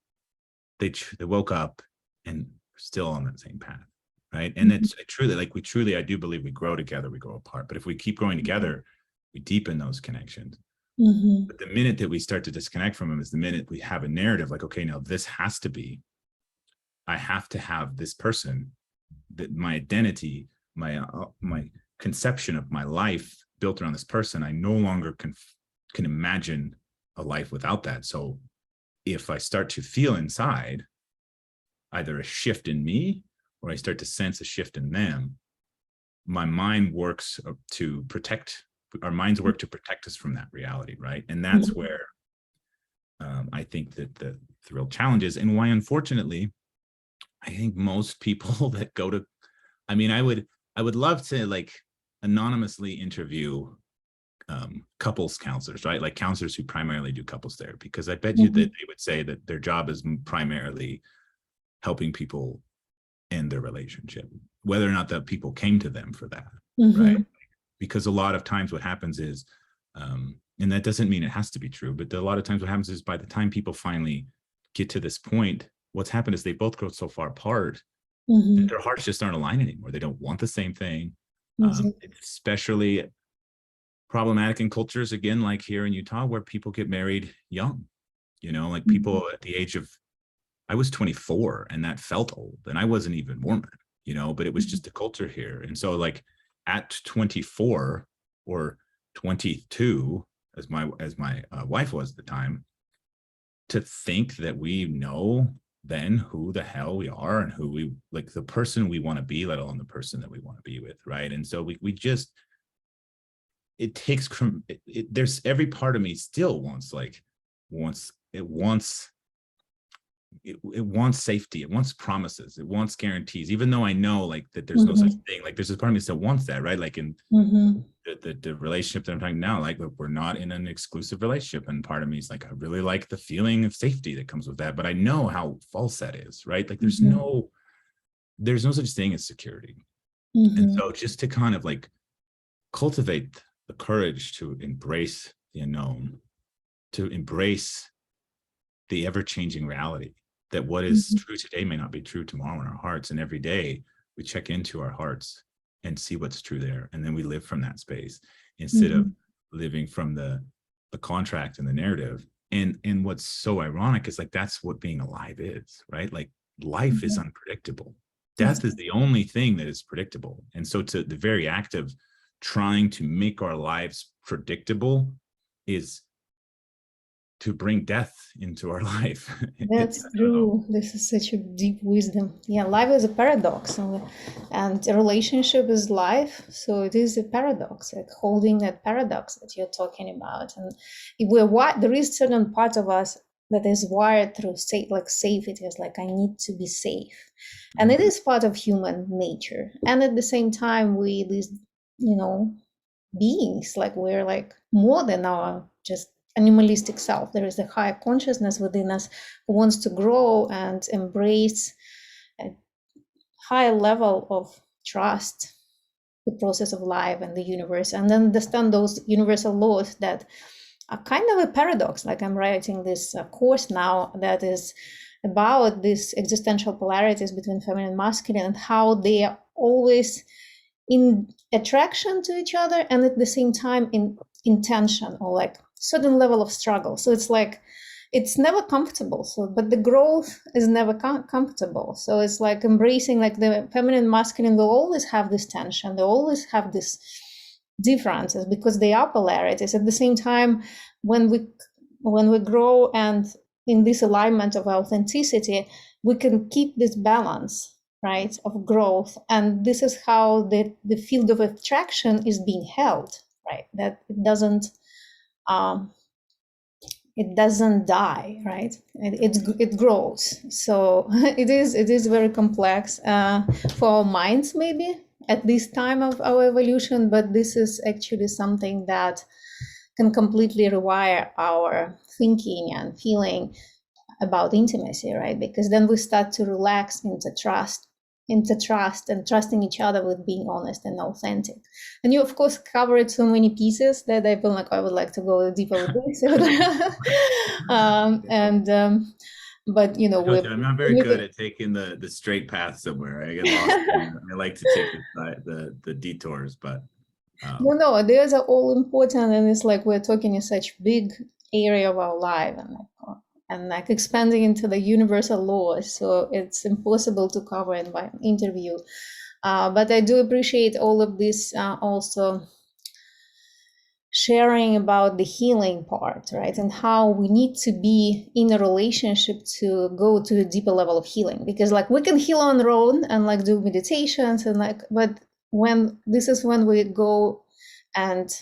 they woke up and still on that same path, right? And it's truly, like, I do believe we grow together, we grow apart. But if we keep growing together, we deepen those connections. But the minute that we start to disconnect from them is the minute we have a narrative like, okay, now this has to be, I have to have this person, that my identity, my conception of my life built around this person. I no longer can imagine a life without that. So if I start to feel inside either a shift in me or I start to sense a shift in them, my mind works to protect, our minds work to protect us from that reality, right? And that's where I think that the real challenge is, and why, unfortunately, I think most people that go to, I mean, I would love to like anonymously interview couples counselors, right? Like counselors who primarily do couples therapy, because I bet you that they would say that their job is primarily helping people end their relationship, whether or not that people came to them for that, right? Because a lot of times what happens is, and that doesn't mean it has to be true, but a lot of times what happens is by the time people finally get to this point, what's happened is they both grow so far apart that their hearts just aren't aligned anymore. They don't want the same thing. It's especially problematic in cultures, again, like here in Utah, where people get married young, you know, like people at the age of, I was 24 and that felt old, and I wasn't even Mormon, you know, but it was just a culture here. And so like at 24 or 22, as my wife was at the time, to think that we know then who the hell we are and who we, like, the person we want to be, let alone the person that we want to be with, right? And so we just, it takes, there's every part of me still wants safety, it wants promises, it wants guarantees, even though I know like that there's no such thing. Like there's this part of me that wants that, right? Like in the relationship that I'm talking now, like, look, we're not in an exclusive relationship, and part of me is like, I really like the feeling of safety that comes with that, but I know how false that is, right? Like there's no such thing as security. And so just to kind of like cultivate the courage to embrace the unknown, to embrace the ever-changing reality that what is true today may not be true tomorrow in our hearts. And every day we check into our hearts and see what's true there. And then we live from that space instead of living from the contract and the narrative. And what's so ironic is like, that's what being alive is, right? Like life is unpredictable. Death is the only thing that is predictable. And so to the very act of trying to make our lives predictable is to bring death into our life. That's true. This is such a deep wisdom. Yeah, life is a paradox, and a relationship is life. So it is a paradox, like holding that paradox that you're talking about. And if there is certain part of us that is wired through safety. It's like, I need to be safe, and it is part of human nature. And at the same time, we these, beings, like we're like more than our just animalistic self. There is a higher consciousness within us who wants to grow and embrace a higher level of trust, the process of life and the universe, and then understand those universal laws that are kind of a paradox. Like I'm writing this course now that is about these existential polarities between feminine and masculine, and how they are always in attraction to each other and at the same time in tension, or like certain level of struggle. So it's like, it's never comfortable. So, but the growth is never comfortable. So it's like embracing, like the feminine and masculine will always have this tension. They always have this differences because they are polarities. At the same time, when we grow and in this alignment of authenticity, we can keep this balance, right, of growth. And this is how the field of attraction is being held, right? That it doesn't die, right? It grows. So it is very complex for our minds, maybe at this time of our evolution, but this is actually something that can completely rewire our thinking and feeling about intimacy, right? Because then we start to relax into trust into trust and trusting each other with being honest and authentic. And you, of course, covered so many pieces that I feel like I would like to go deeper with this. But you know, I told you, we're I'm not very good at taking the straight path somewhere. I get lost. I like to take the detours, but no, no, those are all important, and it's like we're talking in such big area of our life, and like expanding into the universal laws. So it's impossible to cover in one interview. But I do appreciate all of this also sharing about the healing part, right? And how we need to be in a relationship to go to a deeper level of healing. Because like we can heal on our own and like do meditations and like, but when this is when we go and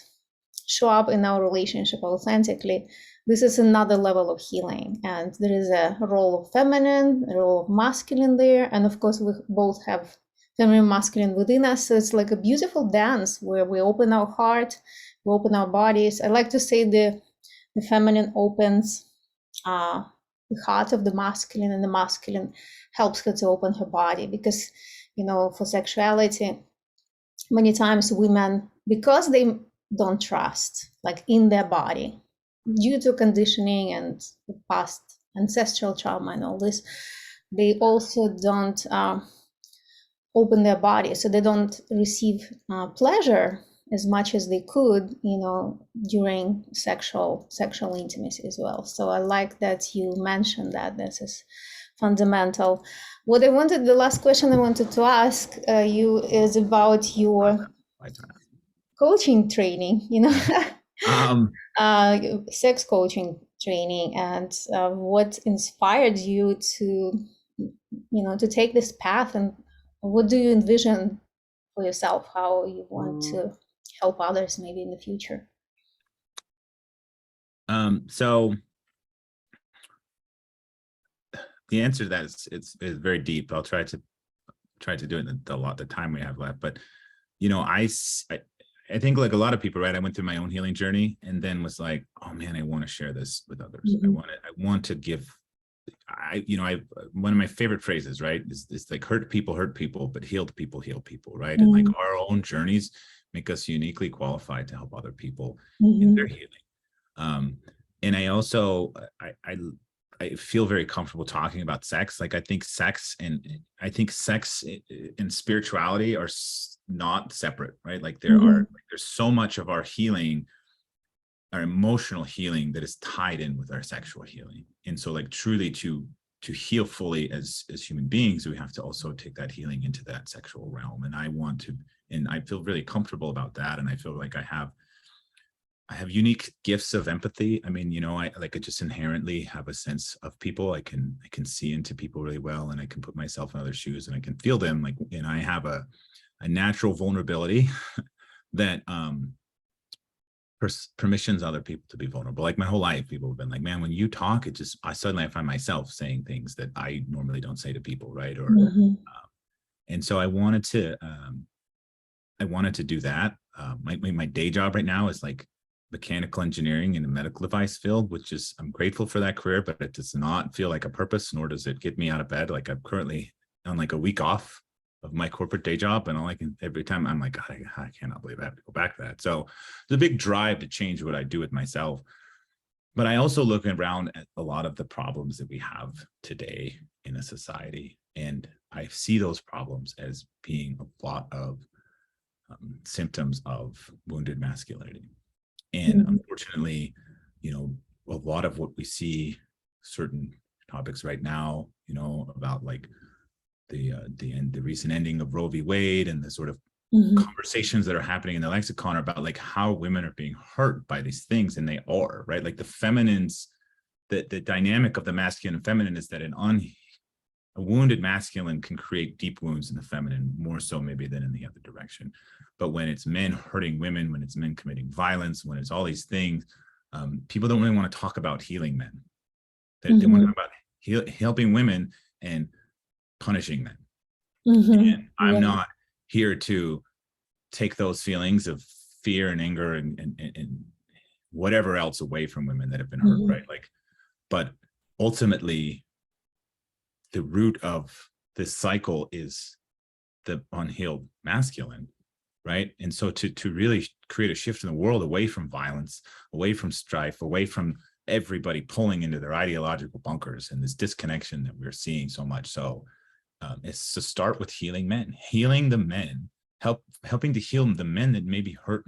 show up in our relationship authentically, this is another level of healing. And there is a role of feminine, a role of masculine there. And of course, we both have feminine, masculine within us. So it's like a beautiful dance where we open our heart, we open our bodies. I like to say the feminine opens the heart of the masculine, and the masculine helps her to open her body. Because, you know, for sexuality, many times women, because they don't trust like in their body due to conditioning and the past ancestral trauma and all this, they also don't open their body, so they don't receive pleasure as much as they could, you know, during sexual intimacy as well. So I like that you mentioned that. This is fundamental. What I wanted, the last question I wanted to ask you is about your coaching training, you know, sex coaching training, and what inspired you to, you know, to take this path, and what do you envision for yourself, how you want to help others maybe in the future? So the answer to that is it's very deep. I'll try to do it in the time we have left. But you know, I think like a lot of people, right? I went through my own healing journey and then was like, oh man, I want to share this with others. Mm-hmm. I want to give. One of my favorite phrases, right, is like hurt people, but healed people heal people, right? And like our own journeys make us uniquely qualified to help other people in their healing. And I also I feel very comfortable talking about sex. Like I think sex and spirituality are not separate, right? Like there's so much of our healing, our emotional healing, that is tied in with our sexual healing. And so like truly to heal fully as human beings, we have to also take that healing into that sexual realm. And I feel really comfortable about that. And I feel like I have unique gifts of empathy. I mean, you know, I just inherently have a sense of people. I can see into people really well, and I can put myself in other shoes and I can feel them. Like, and I have a natural vulnerability that permissions other people to be vulnerable. Like my whole life, people have been like, man, when you talk, I suddenly find myself saying things that I normally don't say to people, right? Or and so I wanted to do that. My day job right now is like mechanical engineering in the medical device field, which is, I'm grateful for that career, but it does not feel like a purpose, nor does it get me out of bed. Like I'm currently on like a week off of my corporate day job, and every time I'm like, God, I cannot believe I have to go back to that. So there's a big drive to change what I do with myself. But I also look around at a lot of the problems that we have today in a society, and I see those problems as being a lot of symptoms of wounded masculinity. And unfortunately, you know, a lot of what we see, certain topics right now, you know, about like the recent ending of Roe v. Wade, and the sort of conversations that are happening in the lexicon are about like how women are being hurt by these things, and they are, right? Like the feminines, the dynamic of the masculine and feminine is that a wounded masculine can create deep wounds in the feminine, more so maybe than in the other direction. But when it's men hurting women, when it's men committing violence, when it's all these things, people don't really want to talk about healing men. They want to talk about helping women and punishing men. And I'm not here to take those feelings of fear and anger and whatever else away from women that have been hurt, right? Like, but ultimately, the root of this cycle is the unhealed masculine, right? And so to really create a shift in the world away from violence, away from strife, away from everybody pulling into their ideological bunkers and this disconnection that we're seeing so much. So it's to start with healing men, healing the men, helping to heal the men that maybe hurt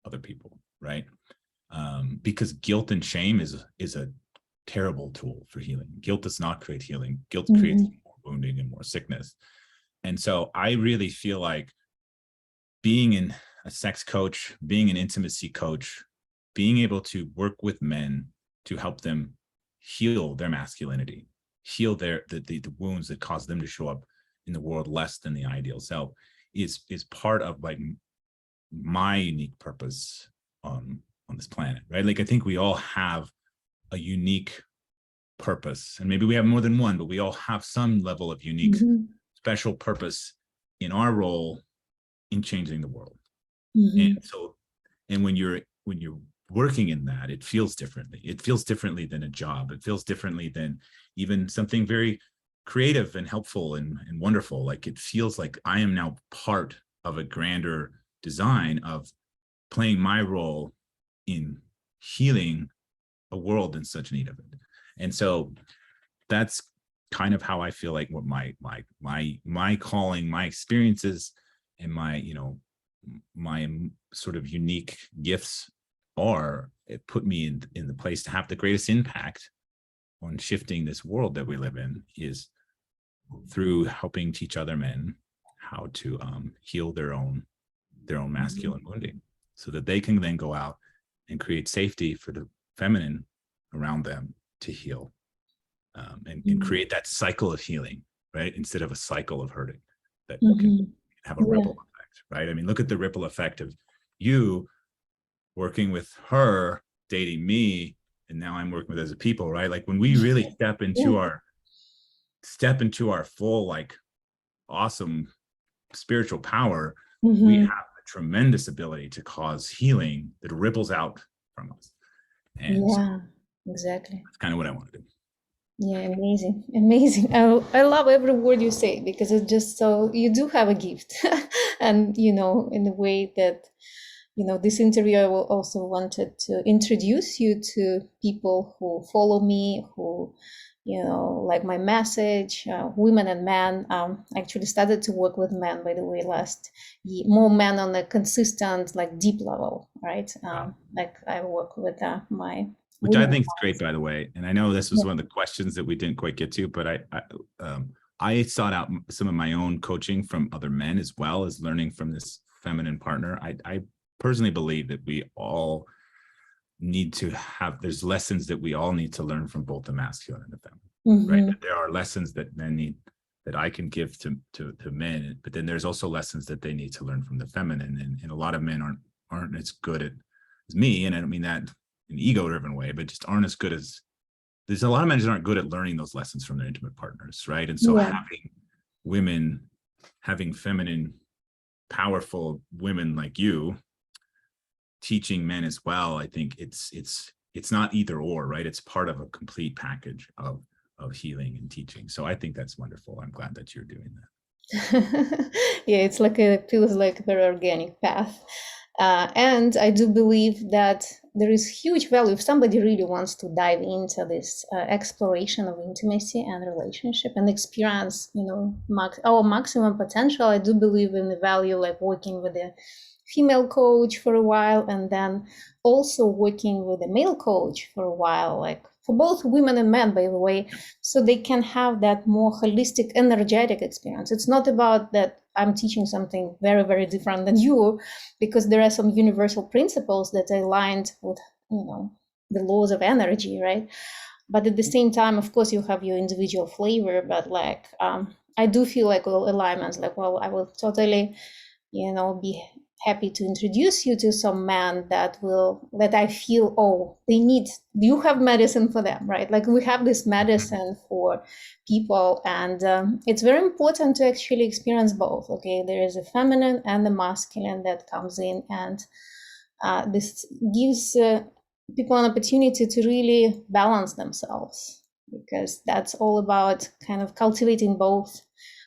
other people, right? Because guilt and shame is a terrible tool for healing. Guilt does not create healing. Guilt creates more wounding and more sickness. And so I really feel like being a sex coach, being an intimacy coach, being able to work with men to help them heal their masculinity, heal the wounds that cause them to show up in the world less than the ideal self is part of like my unique purpose on this planet, right? Like I think we all have a unique purpose, and maybe we have more than one, but we all have some level of unique special purpose in our role in changing the world. And so, and when you're working in that, it feels differently. It feels differently than a job. It feels differently than even something very creative and helpful and wonderful. Like it feels like I am now part of a grander design of playing my role in healing a world in such need of it. And so that's kind of how I feel like what my calling, my experiences, and my sort of unique gifts are. It put me in the place to have the greatest impact on shifting this world that we live in is through helping teach other men how to heal their own masculine wounding, so that they can then go out and create safety for the feminine around them to heal, and create that cycle of healing, right? Instead of a cycle of hurting that can have a ripple effect, right? I mean, look at the ripple effect of you working with her, dating me, and now I'm working with as a people, right? Like when we really step into our full, like awesome spiritual power, we have a tremendous ability to cause healing that ripples out from us. And yeah, exactly. that's kind of what I want to do. Yeah, amazing. I love every word you say, because it's just so, you do have a gift. And, in a way that, this interview, I will also wanted to introduce you to people who follow me, who, like my message, women and men. Actually started to work with men, by the way, last year, more men on a consistent, like deep level, right? Like I work with my which I think is great, by the way. And I know this was one of the questions that we didn't quite get to, but I sought out some of my own coaching from other men, as well as learning from this feminine partner. I personally believe that we all need to have, there's lessons that we all need to learn from both the masculine and the feminine, right? That there are lessons that men need, that I can give to men, but then there's also lessons that they need to learn from the feminine. And a lot of men aren't as good as me. And I don't mean that in an ego-driven way, but just aren't as good as, there's a lot of men that aren't good at learning those lessons from their intimate partners, right? And so having women, having feminine, powerful women like you teaching men as well, I think it's not either or, right? It's part of a complete package of healing and teaching. So I think that's wonderful. I'm glad that you're doing that. Yeah, it's like it feels like a very organic path. And I do believe that there is huge value if somebody really wants to dive into this exploration of intimacy and relationship and experience, our maximum potential. I do believe in the value, like working with a female coach for a while, and then also working with a male coach for a while, like for both women and men, by the way, so they can have that more holistic, energetic experience. It's not about that I'm teaching something very, very different than you, because there are some universal principles that are aligned with, the laws of energy, right? But at the same time, of course, you have your individual flavor, but like, I do feel like alignments, like, well, I will totally, be happy to introduce you to some man that I feel, oh, you have medicine for them, right? Like we have this medicine for people, and it's very important to actually experience both. Okay, there is a feminine and the masculine that comes in, and this gives people an opportunity to really balance themselves, because that's all about kind of cultivating both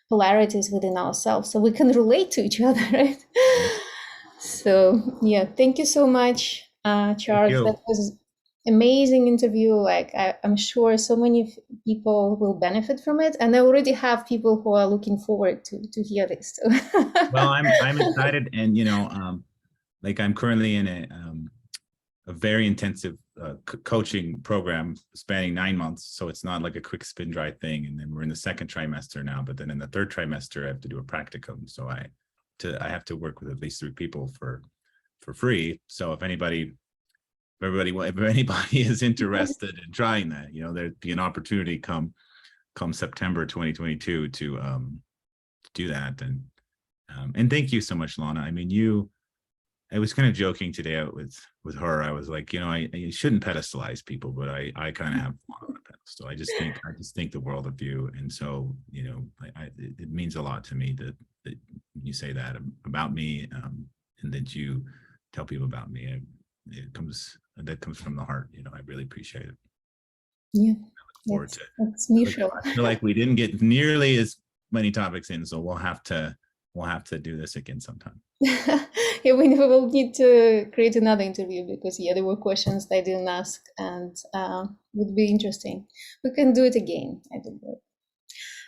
polarities within ourselves, so we can relate to each other, right? So yeah, thank you so much, Thank Charles. That you. was amazing interview. Like I'm sure so many people will benefit from it, and I already have people who are looking forward to hear this. So. Well, I'm excited, and like I'm currently in a very intensive coaching program spanning 9 months. So it's not like a quick spin dry thing. And then we're in the second trimester now, but then in the third trimester, I have to do a practicum. So I have to work with at least 3 people for free. So if anybody is interested in trying that, there'd be an opportunity come September 2022 to do that. And thank you so much, Lana. I mean, I was kind of joking today with her. I was like, I shouldn't pedestalize people, but I kind of have one on a pedestal. I just think the world of you, and so it means a lot to me that you say that about me, and that you tell people about me. That comes from the heart. I really appreciate it. Yeah, I look forward to. that's mutual. I feel like we didn't get nearly as many topics in, so we'll have to do this again sometime. Yeah, we will need to create another interview because there were questions I didn't ask and would be interesting. We can do it again, I think.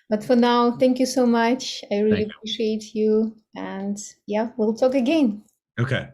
But for now, thank you so much. I really Thank appreciate you, and yeah, we'll talk again. you. Okay.